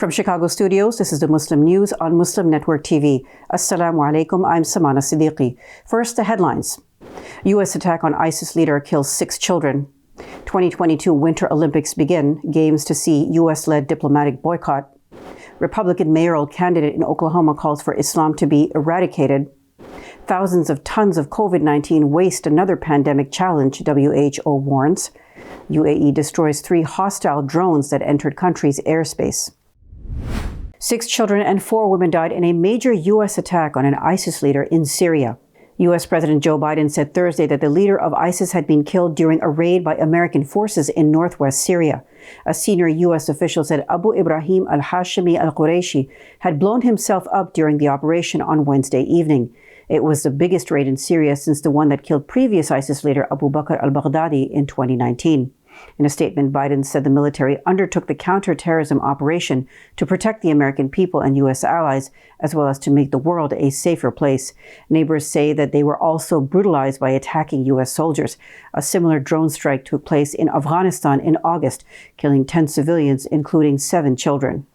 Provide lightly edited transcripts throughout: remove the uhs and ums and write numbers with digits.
From Chicago studios, this is the Muslim News on Muslim Network TV. Assalamu alaikum, I'm Samana Siddiqui. First, the headlines. U.S. attack on ISIS leader kills 6 children. 2022 Winter Olympics begin. Games to see U.S.-led diplomatic boycott. Republican mayoral candidate in Oklahoma calls for Islam to be eradicated. Thousands of tons of COVID-19 waste, another pandemic challenge, WHO warns. UAE destroys 3 hostile drones that entered country's airspace. 6 children and 4 women died in a major U.S. attack on an ISIS leader in Syria. U.S. President Joe Biden said Thursday that the leader of ISIS had been killed during a raid by American forces in northwest Syria. A senior U.S. official said Abu Ibrahim al-Hashimi al-Qurayshi had blown himself up during the operation on Wednesday evening. It was the biggest raid in Syria since the one that killed previous ISIS leader Abu Bakr al-Baghdadi in 2019. In a statement, Biden said the military undertook the counterterrorism operation to protect the American people and U.S. allies, as well as to make the world a safer place. Neighbors say that they were also brutalized by attacking U.S. soldiers. A similar drone strike took place in Afghanistan in August, killing 10 civilians, including 7 children.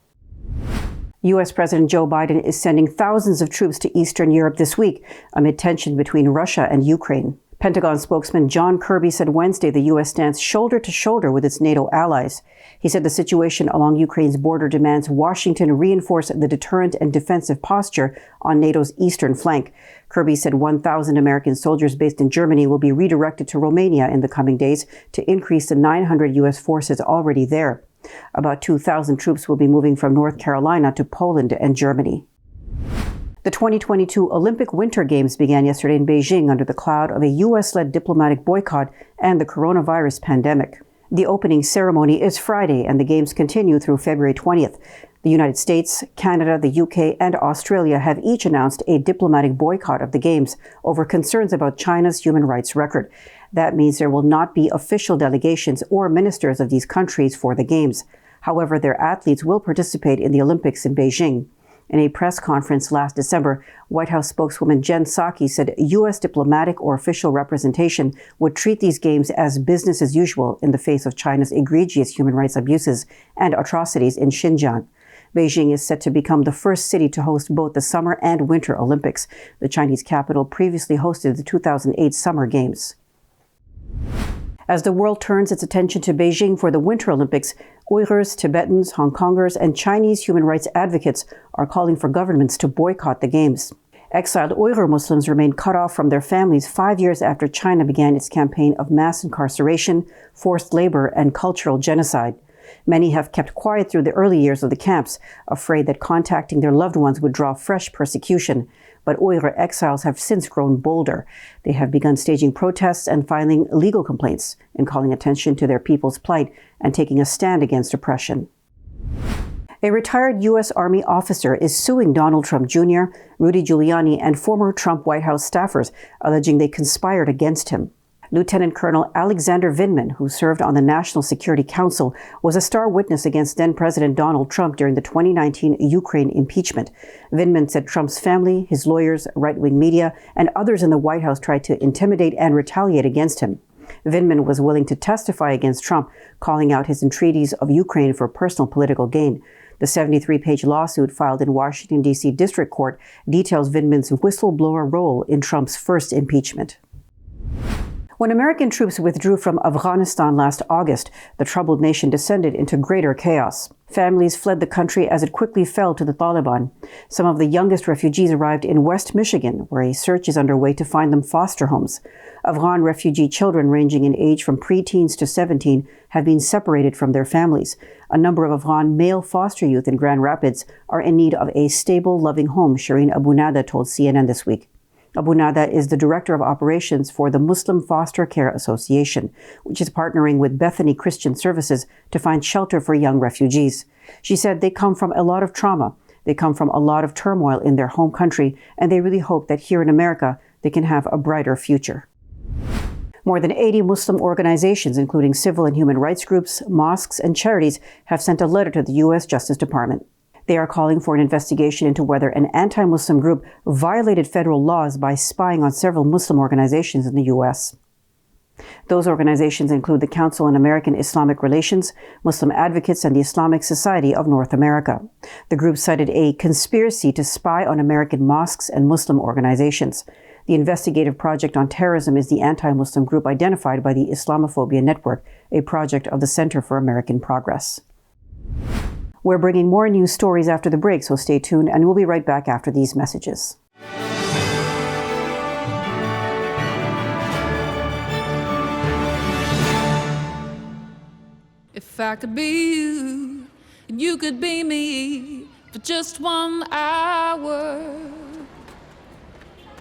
U.S. President Joe Biden is sending thousands of troops to Eastern Europe this week amid tension between Russia and Ukraine. Pentagon spokesman John Kirby said Wednesday the U.S. stands shoulder to shoulder with its NATO allies. He said the situation along Ukraine's border demands Washington reinforce the deterrent and defensive posture on NATO's eastern flank. Kirby said 1,000 American soldiers based in Germany will be redirected to Romania in the coming days to increase the 900 U.S. forces already there. About 2,000 troops will be moving from North Carolina to Poland and Germany. The 2022 Olympic Winter Games began yesterday in Beijing under the cloud of a U.S.-led diplomatic boycott and the coronavirus pandemic. The opening ceremony is Friday, and the Games continue through February 20th. The United States, Canada, the UK, and Australia have each announced a diplomatic boycott of the Games over concerns about China's human rights record. That means there will not be official delegations or ministers of these countries for the Games. However, their athletes will participate in the Olympics in Beijing. In a press conference last December, White House spokeswoman Jen Psaki said U.S. diplomatic or official representation would treat these games as business as usual in the face of China's egregious human rights abuses and atrocities in Xinjiang. Beijing is set to become the first city to host both the Summer and Winter Olympics. The Chinese capital previously hosted the 2008 Summer Games. As the world turns its attention to Beijing for the Winter Olympics, Uyghurs, Tibetans, Hong Kongers, and Chinese human rights advocates are calling for governments to boycott the Games. Exiled Uyghur Muslims remain cut off from their families 5 years after China began its campaign of mass incarceration, forced labor, and cultural genocide. Many have kept quiet through the early years of the camps, afraid that contacting their loved ones would draw fresh persecution. But Uyghur exiles have since grown bolder. They have begun staging protests and filing legal complaints and calling attention to their people's plight and taking a stand against oppression. A retired U.S. Army officer is suing Donald Trump Jr., Rudy Giuliani, and former Trump White House staffers, alleging they conspired against him. Lieutenant Colonel Alexander Vindman, who served on the National Security Council, was a star witness against then-President Donald Trump during the 2019 Ukraine impeachment. Vindman said Trump's family, his lawyers, right-wing media, and others in the White House tried to intimidate and retaliate against him. Vindman was willing to testify against Trump, calling out his entreaties of Ukraine for personal political gain. The 73-page lawsuit filed in Washington, D.C. District Court details Vindman's whistleblower role in Trump's first impeachment. When American troops withdrew from Afghanistan last August, the troubled nation descended into greater chaos. Families fled the country as it quickly fell to the Taliban. Some of the youngest refugees arrived in West Michigan, where a search is underway to find them foster homes. Afghan refugee children ranging in age from preteens to 17 have been separated from their families. A number of Afghan male foster youth in Grand Rapids are in need of a stable, loving home, Shireen Abu Nada told CNN this week. Abu Nada is the director of operations for the Muslim Foster Care Association, which is partnering with Bethany Christian Services to find shelter for young refugees. She said they come from a lot of trauma. They come from a lot of turmoil in their home country, and they really hope that here in America, they can have a brighter future. More than 80 Muslim organizations, including civil and human rights groups, mosques, and charities, have sent a letter to the U.S. Justice Department. They are calling for an investigation into whether an anti-Muslim group violated federal laws by spying on several Muslim organizations in the U.S. Those organizations include the Council on American Islamic Relations, Muslim Advocates, and the Islamic Society of North America. The group cited a conspiracy to spy on American mosques and Muslim organizations. The investigative project on terrorism is the anti-Muslim group identified by the Islamophobia Network, a project of the Center for American Progress. We're bringing more news stories after the break, so stay tuned, and we'll be right back after these messages. If I could be you, and you could be me for just 1 hour.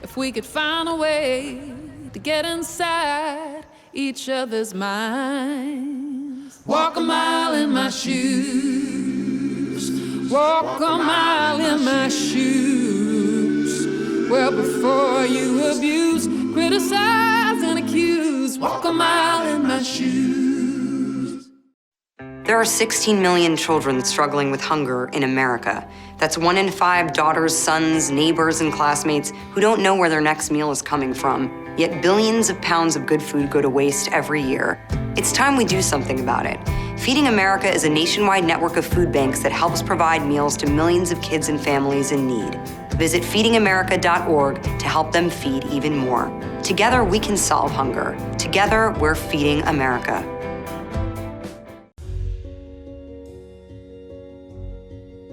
If we could find a way to get inside each other's minds. Walk a mile in my shoes. Walk a mile in my shoes. Well, before you abuse, criticize, and accuse. Walk a mile in my shoes. There are 16 million children struggling with hunger in America. That's 1 in 5 daughters, sons, neighbors, and classmates who don't know where their next meal is coming from. Yet billions of pounds of good food go to waste every year. It's time we do something about it. Feeding America is a nationwide network of food banks that helps provide meals to millions of kids and families in need. Visit feedingamerica.org to help them feed even more. Together, we can solve hunger. Together, we're feeding America.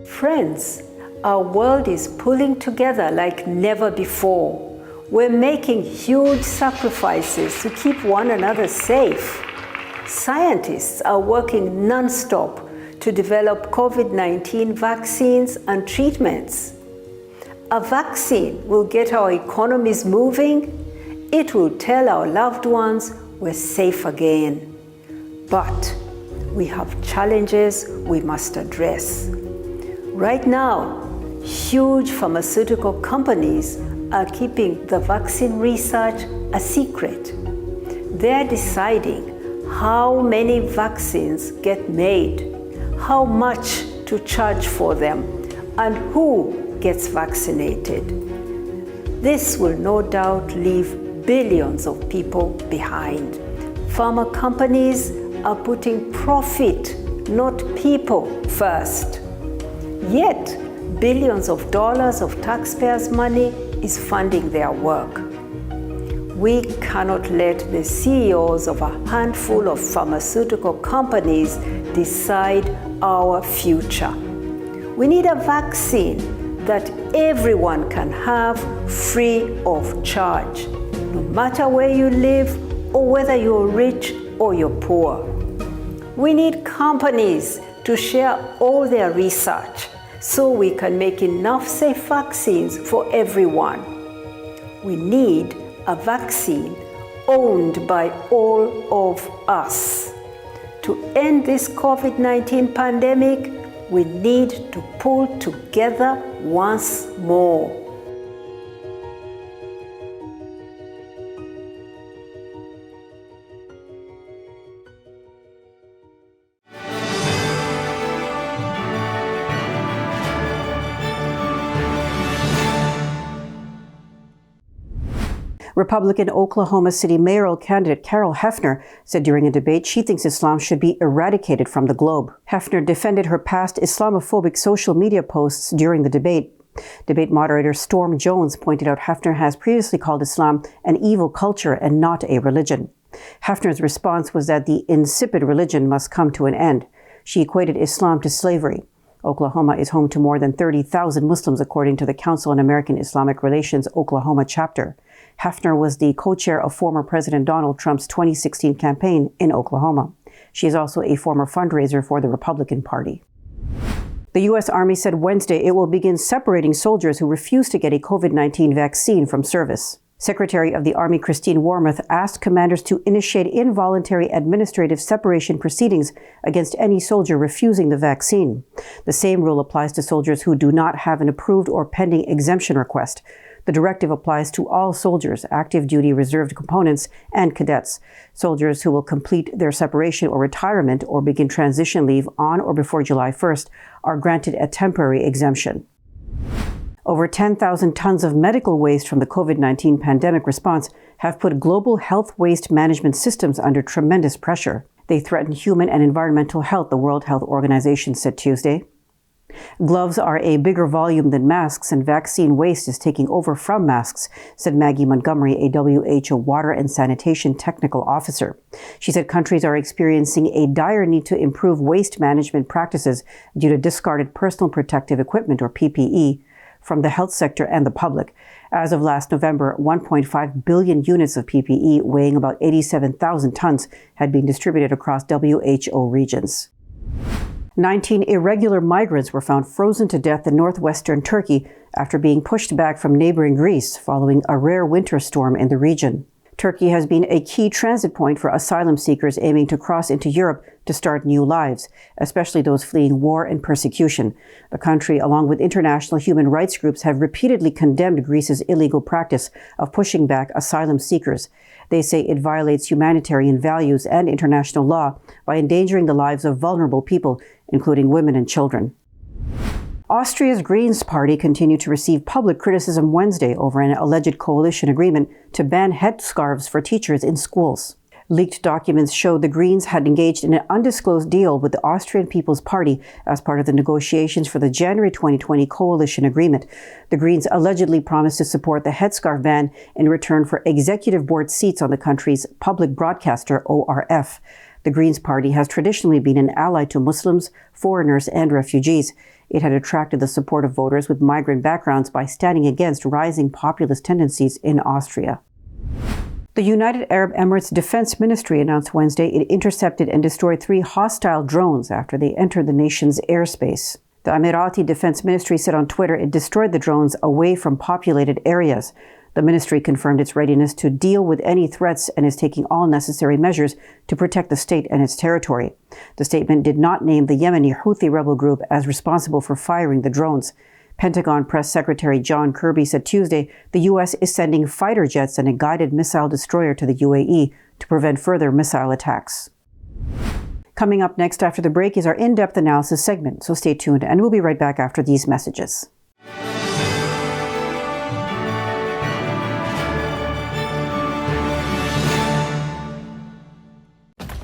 Friends, our world is pulling together like never before. We're making huge sacrifices to keep one another safe. Scientists are working non-stop to develop COVID-19 vaccines and treatments. A vaccine will get our economies moving. It will tell our loved ones we're safe again. But we have challenges we must address. Right now, huge pharmaceutical companies are keeping the vaccine research a secret. They're deciding how many vaccines get made, how much to charge for them, and who gets vaccinated. This will no doubt leave billions of people behind. Pharma companies are putting profit, not people, first. Yet, billions of dollars of taxpayers' money is funding their work. We cannot let the CEOs of a handful of pharmaceutical companies decide our future. We need a vaccine that everyone can have free of charge, no matter where you live or whether you're rich or you're poor. We need companies to share all their research so we can make enough safe vaccines for everyone. We need a vaccine owned by all of us. To end this COVID-19 pandemic, we need to pull together once more. Republican Oklahoma City mayoral candidate Carol Hefner said during a debate she thinks Islam should be eradicated from the globe. Hefner defended her past Islamophobic social media posts during the debate. Debate moderator Storm Jones pointed out Hefner has previously called Islam an evil culture and not a religion. Hefner's response was that the insipid religion must come to an end. She equated Islam to slavery. Oklahoma is home to more than 30,000 Muslims, according to the Council on American Islamic Relations Oklahoma chapter. Hefner was the co-chair of former President Donald Trump's 2016 campaign in Oklahoma. She is also a former fundraiser for the Republican Party. The U.S. Army said Wednesday it will begin separating soldiers who refuse to get a COVID-19 vaccine from service. Secretary of the Army Christine Wormuth asked commanders to initiate involuntary administrative separation proceedings against any soldier refusing the vaccine. The same rule applies to soldiers who do not have an approved or pending exemption request. The directive applies to all soldiers, active duty reserved components, and cadets. Soldiers who will complete their separation or retirement or begin transition leave on or before July 1st are granted a temporary exemption. Over 10,000 tons of medical waste from the COVID-19 pandemic response have put global health waste management systems under tremendous pressure. They threaten human and environmental health, the World Health Organization said Tuesday. Gloves are a bigger volume than masks, and vaccine waste is taking over from masks, said Maggie Montgomery, a WHO Water and Sanitation Technical Officer. She said countries are experiencing a dire need to improve waste management practices due to discarded personal protective equipment, or PPE, from the health sector and the public. As of last November, 1.5 billion units of PPE, weighing about 87,000 tons, had been distributed across WHO regions. 19 irregular migrants were found frozen to death in northwestern Turkey after being pushed back from neighboring Greece following a rare winter storm in the region. Turkey has been a key transit point for asylum seekers aiming to cross into Europe to start new lives, especially those fleeing war and persecution. The country, along with international human rights groups, have repeatedly condemned Greece's illegal practice of pushing back asylum seekers. They say it violates humanitarian values and international law by endangering the lives of vulnerable people, including women and children. Austria's Greens party continued to receive public criticism Wednesday over an alleged coalition agreement to ban headscarves for teachers in schools. Leaked documents showed the Greens had engaged in an undisclosed deal with the Austrian People's Party as part of the negotiations for the January 2020 coalition agreement. The Greens allegedly promised to support the headscarf ban in return for executive board seats on the country's public broadcaster, ORF. The Greens party has traditionally been an ally to Muslims, foreigners, and refugees. It had attracted the support of voters with migrant backgrounds by standing against rising populist tendencies in Austria. The United Arab Emirates Defense Ministry announced Wednesday it intercepted and destroyed 3 hostile drones after they entered the nation's airspace. The Emirati Defense Ministry said on Twitter it destroyed the drones away from populated areas. The ministry confirmed its readiness to deal with any threats and is taking all necessary measures to protect the state and its territory. The statement did not name the Yemeni Houthi rebel group as responsible for firing the drones. Pentagon Press Secretary John Kirby said Tuesday the U.S. is sending fighter jets and a guided missile destroyer to the UAE to prevent further missile attacks. Coming up next after the break is our in-depth analysis segment, so stay tuned and we'll be right back after these messages.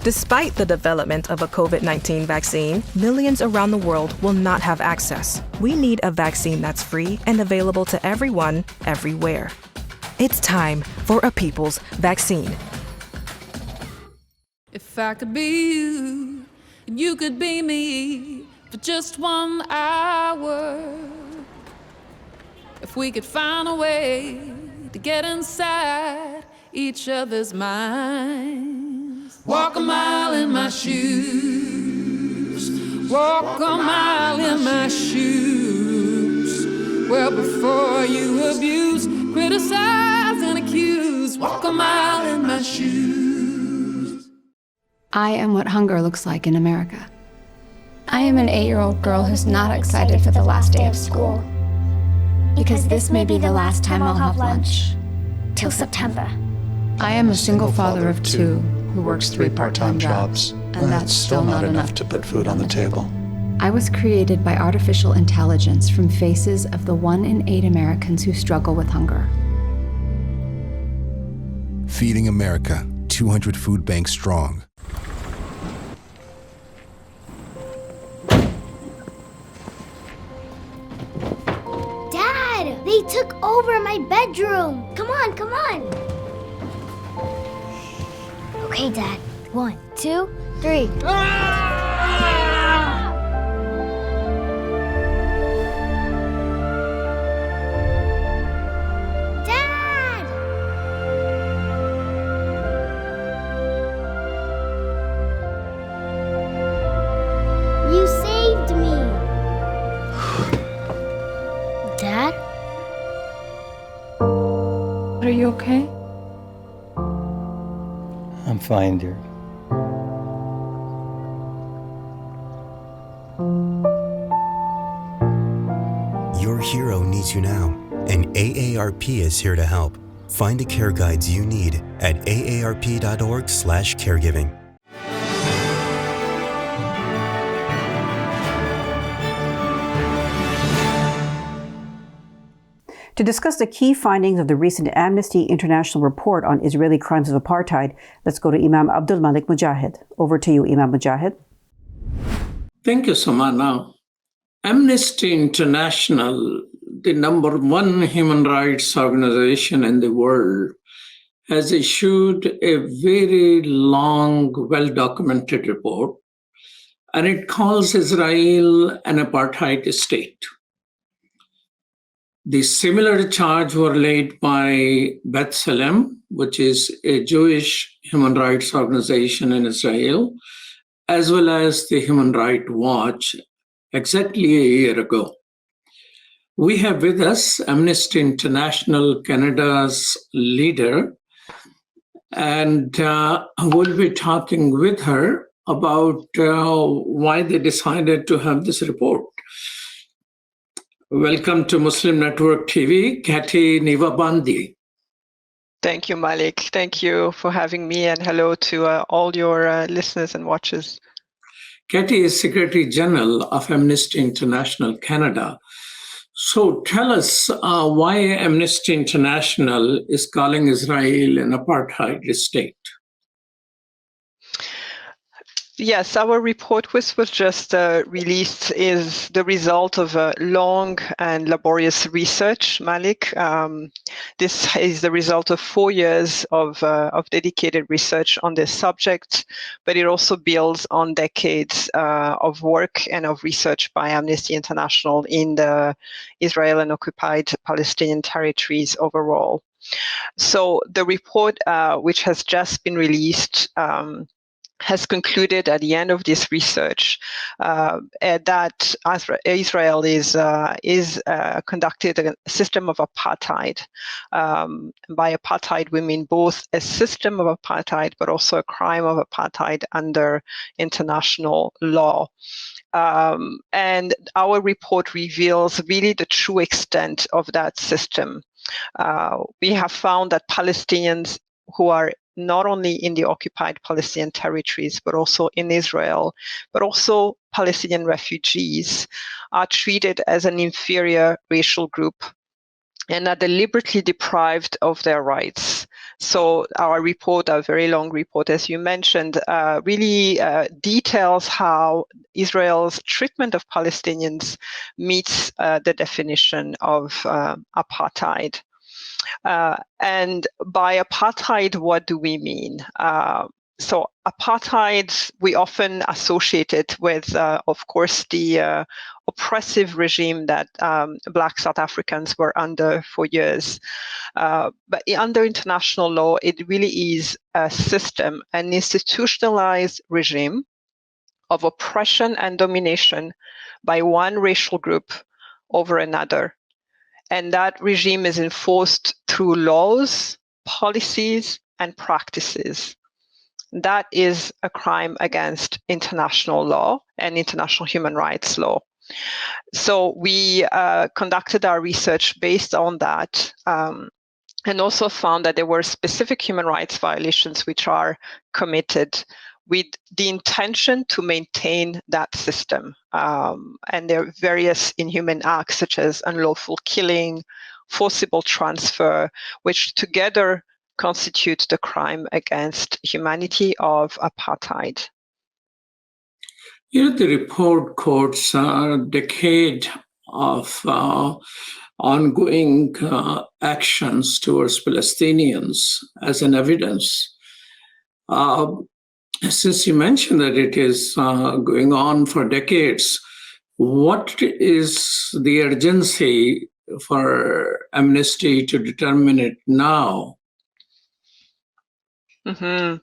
Despite the development of a COVID-19 vaccine, millions around the world will not have access. We need a vaccine that's free and available to everyone, everywhere. It's time for a people's vaccine. If I could be you, and you could be me for just 1 hour. If we could find a way to get inside each other's minds. Walk a mile in my shoes. Walk a mile in my shoes. Well, before you abuse, criticize, and accuse. Walk a mile in my shoes. I am what hunger looks like in America. I am an 8-year-old girl who's not excited for the last day of school. Because this may be the last time I'll have lunch. Till September. I am a single father of 2 who works 3 part-time jobs, and that's still not enough to put food on the table. I was created by artificial intelligence from faces of the 1 in 8 Americans who struggle with hunger. Feeding America, 200 food banks strong. Dad, they took over my bedroom. Come on, come on. Okay, Dad. 1, 2, 3. Dad! You saved me. Dad? Are you okay? I'm fine, dear. Your hero needs you now, and AARP is here to help. Find the care guides you need at aarp.org/caregiving. To discuss the key findings of the recent Amnesty International report on Israeli crimes of apartheid, let's go to Imam Abdul Malik Mujahid. Over to you, Imam Mujahid. Thank you, Samana. Amnesty International, the number one human rights organization in the world, has issued a very long, well-documented report, and it calls Israel an apartheid state. The similar charge were laid by B'Tselem, which is a Jewish human rights organization in Israel, as well as the Human Rights Watch, exactly a year ago. We have with us Amnesty International Canada's leader, and we'll be talking with her about why they decided to have this report. Welcome to Muslim Network TV, KETTY NIVYABANDI. Thank you, Malik. Thank you for having me, and hello to all your listeners and watchers. KETTY is Secretary General of Amnesty International Canada. So tell us why Amnesty International is calling Israel an apartheid state. Yes, our report, which was just released, is the result of a long and laborious research, Malik. This is the result of 4 years of dedicated research on this subject, but it also builds on decades of work and of research by Amnesty International in the Israel and occupied Palestinian territories overall. So the report, which has just been released, has concluded at the end of this research that Israel is conducted a system of apartheid. By apartheid, we mean both a system of apartheid, but also a crime of apartheid under international law. And our report reveals really the true extent of that system. We have found that Palestinians who are not only in the occupied Palestinian territories, but also in Israel, but also Palestinian refugees, are treated as an inferior racial group and are deliberately deprived of their rights. So our report, our very long report, as you mentioned, really details how Israel's treatment of Palestinians meets the definition of apartheid. And by apartheid, what do we mean? So apartheid, we often associate it with, of course, the oppressive regime that Black South Africans were under for years. But under international law, it really is a system, an institutionalized regime of oppression and domination by one racial group over another. And that regime is enforced through laws, policies, and practices. That is a crime against international law and international human rights law. So we conducted our research based on that, and also found that there were specific human rights violations which are committed with the intention to maintain that system. And there are various inhuman acts such as unlawful killing, forcible transfer, which together constitute the crime against humanity of apartheid. The report quotes a decade of ongoing actions towards Palestinians as an evidence. Since you mentioned that it is going on for decades, what is the urgency for Amnesty to determine it now? Mm-hmm.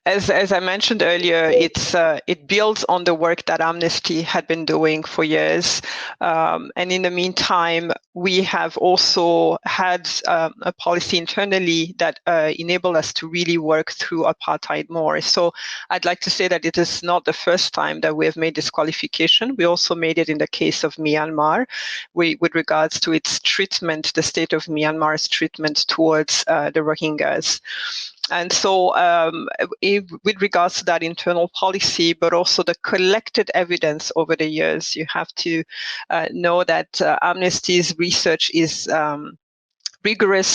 As I mentioned earlier, it builds on the work that Amnesty had been doing for years. And in the meantime, we have also had a policy internally that enabled us to really work through apartheid more. So I'd like to say that it is not the first time that we have made this qualification. We also made it in the case of Myanmar, with regards to its treatment, the state of Myanmar's treatment towards the Rohingyas. And so with regards to that internal policy, but also the collected evidence over the years, you have to know that Amnesty's research is rigorous,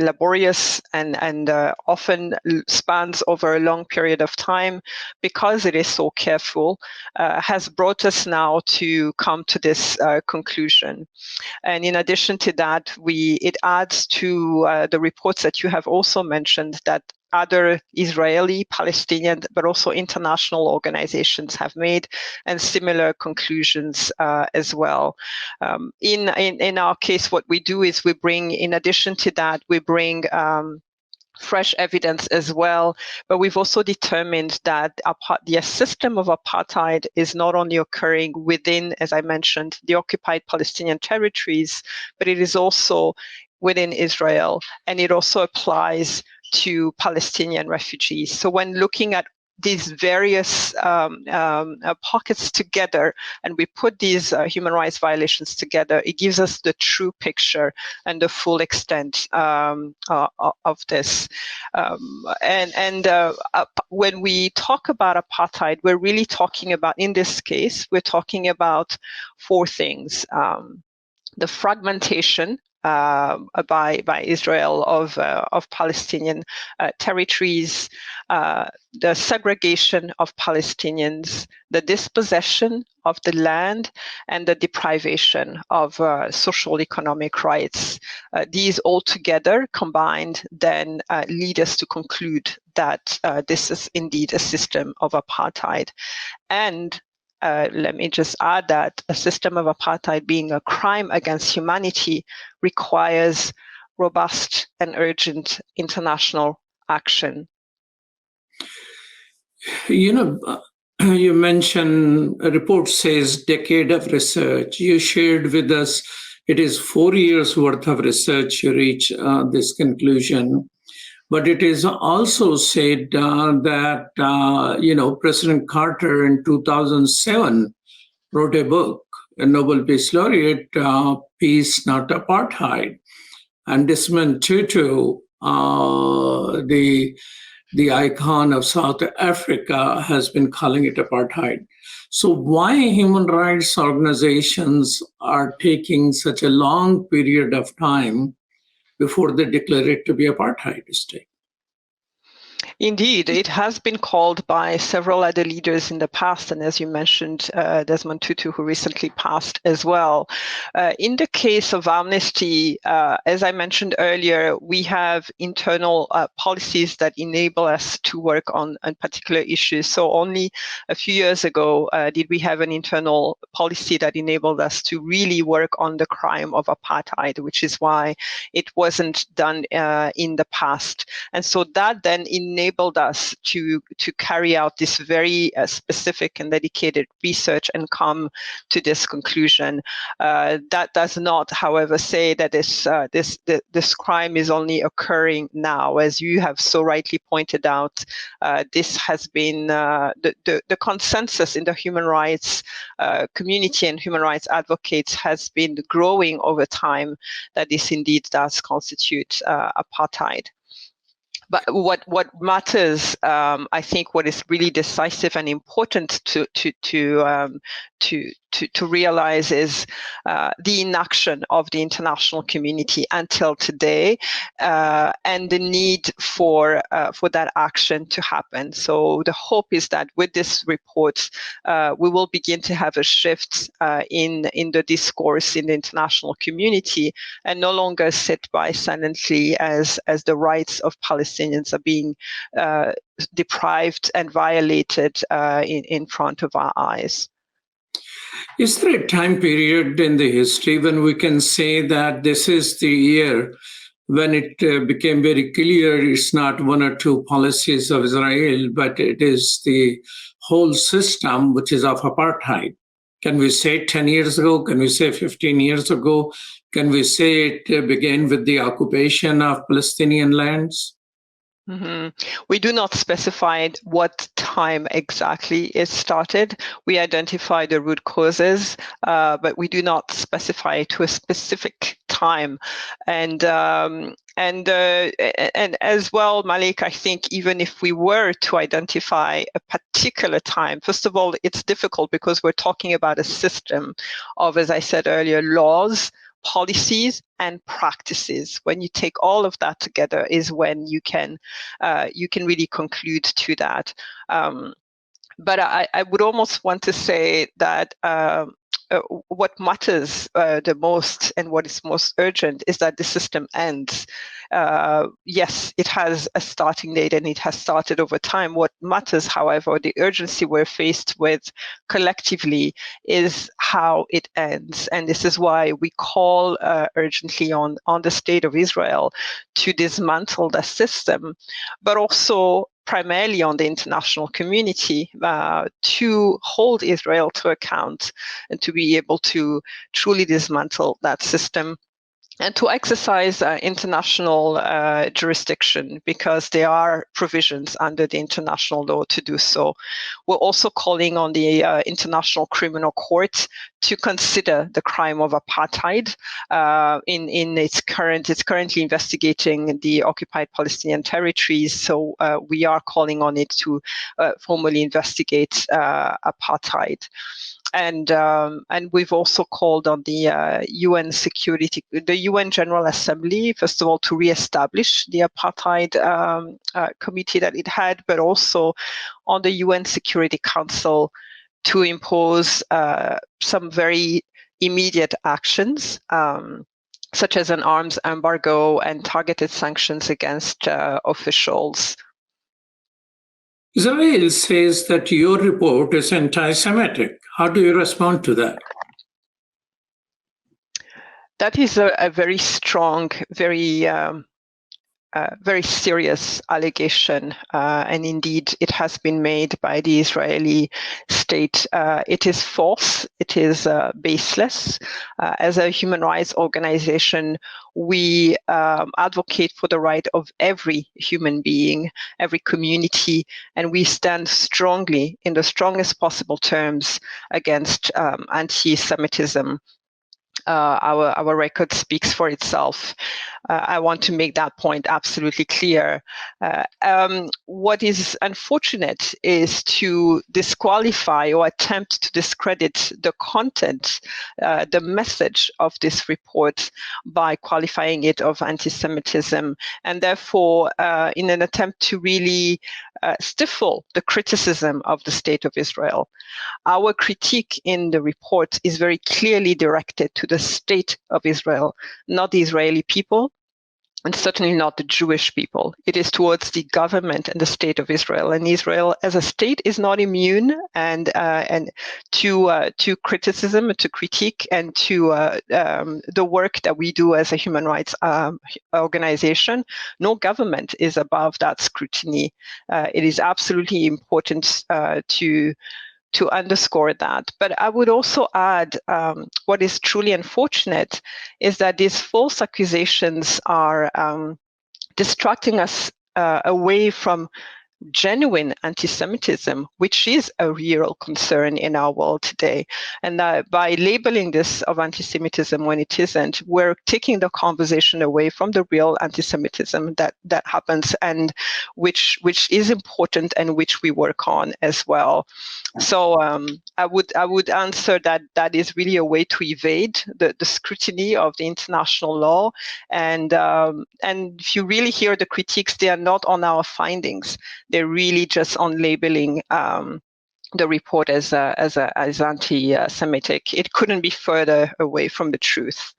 laborious, and often spans over a long period of time, because it is so careful, has brought us now to come to this conclusion. And in addition to that, it adds to the reports that you have also mentioned that other Israeli, Palestinian, but also international organizations have made, and similar conclusions as well. In our case, what we do is we bring, in addition to that, we bring fresh evidence as well, but we've also determined that the system of apartheid is not only occurring within, as I mentioned, the occupied Palestinian territories, but it is also within Israel, and it also applies to Palestinian refugees. So when looking at these various pockets together, and we put these human rights violations together, it gives us the true picture and the full extent of this. When we talk about apartheid, we're really talking about, in this case, we're talking about four things. The fragmentation by Israel of Palestinian territories, the segregation of Palestinians, the dispossession of the land, and the deprivation of social economic rights. These all together combined then lead us to conclude that this is indeed a system of apartheid. And let me just add that a system of apartheid, being a crime against humanity, requires robust and urgent international action. You know, you mentioned a report says decade of research. You shared with us it is 4 years worth of research to reach this conclusion. But it is also said that, President Carter in 2007 wrote a book, a Nobel Peace Laureate, Peace, Not Apartheid. And Desmond Tutu, the icon of South Africa, has been calling it apartheid. So why human rights organizations are taking such a long period of time before they declare it to be apartheid state? Indeed, it has been called by several other leaders in the past, and as you mentioned, Desmond Tutu, who recently passed as well. In the case of Amnesty, as I mentioned earlier, we have internal policies that enable us to work on particular issues. So only a few years ago did we have an internal policy that enabled us to really work on the crime of apartheid, which is why it wasn't done in the past. And so that then enabled us to carry out this very specific and dedicated research and come to this conclusion. That does not, however, say that this crime is only occurring now. As you have so rightly pointed out, this has been the consensus in the human rights community and human rights advocates has been growing over time that this indeed does constitute apartheid. But what matters, I think, what is really decisive and important to realize is the inaction of the international community until today, and the need for that action to happen. So the hope is that with this report, we will begin to have a shift in the discourse in the international community, and no longer sit by silently as the rights of Palestinians are being deprived and violated in front of our eyes. Is there a time period in the history when we can say that this is the year when it became very clear it's not one or two policies of Israel, but it is the whole system which is of apartheid? Can we say 10 years ago? Can we say 15 years ago? Can we say it began with the occupation of Palestinian lands? Mm-hmm. We do not specify what time exactly it started. We identify the root causes, but we do not specify to a specific time. And as well, Malik, I think even if we were to identify a particular time, first of all, it's difficult because we're talking about a system of, as I said earlier, laws policies and practices. When you take all of that together is when you can really conclude to that. But I would almost want to say that what matters the most and what is most urgent is that the system ends. Yes, it has a starting date and it has started over time. What matters, however, the urgency we're faced with collectively is how it ends. And this is why we call urgently on the state of Israel to dismantle the system, but also primarily on the international community to hold Israel to account and to be able to truly dismantle that system and to exercise international jurisdiction, because there are provisions under the international law to do so. We're also calling on the International Criminal Court to consider the crime of apartheid. It's currently investigating the occupied Palestinian territories, so we are calling on it to formally investigate apartheid. And we've also called on the UN General Assembly, first of all, to reestablish the apartheid committee that it had, but also on the UN Security Council to impose some very immediate actions, such as an arms embargo and targeted sanctions against officials. Israel says that your report is anti-Semitic. How do you respond to that? That is a very strong, very serious allegation, and indeed it has been made by the Israeli state. It is false, it is baseless. As a human rights organization, we advocate for the right of every human being, every community, and we stand strongly, in the strongest possible terms, against anti-Semitism. Our record speaks for itself. I want to make that point absolutely clear. What is unfortunate is to disqualify or attempt to discredit the content, the message of this report by qualifying it of anti-Semitism, and therefore in an attempt to really stifle the criticism of the state of Israel. Our critique in the report is very clearly directed to the state of Israel, not the Israeli people, and certainly not the Jewish people. It is towards the government and the state of Israel. And Israel as a state is not immune and to criticism, to critique, and to the work that we do as a human rights organization. No government is above that scrutiny. It is absolutely important to underscore that. But I would also add what is truly unfortunate is that these false accusations are distracting us away from genuine anti-Semitism, which is a real concern in our world today. And by labeling this of anti-Semitism when it isn't, we're taking the conversation away from the real anti-Semitism that happens, and which is important and which we work on as well. So I would answer that is really a way to evade the scrutiny of the international law. And if you really hear the critiques, they are not on our findings. They're really just on labeling the report as anti-Semitic. It couldn't be further away from the truth.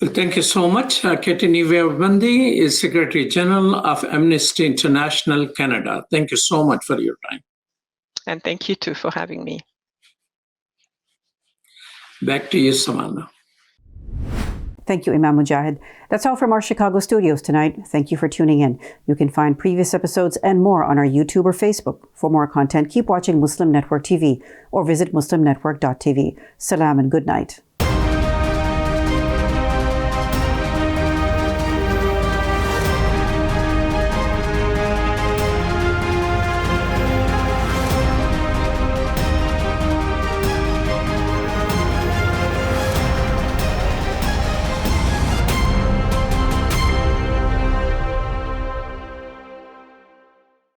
Well, thank you so much. KETTY NIVYABANDI is Secretary General of Amnesty International Canada. Thank you so much for your time. And thank you too for having me. Back to you, Samana. Thank you, Imam Mujahid. That's all from our Chicago studios tonight. Thank you for tuning in. You can find previous episodes and more on our YouTube or Facebook. For more content, keep watching Muslim Network TV or visit muslimnetwork.tv. Salam and good night.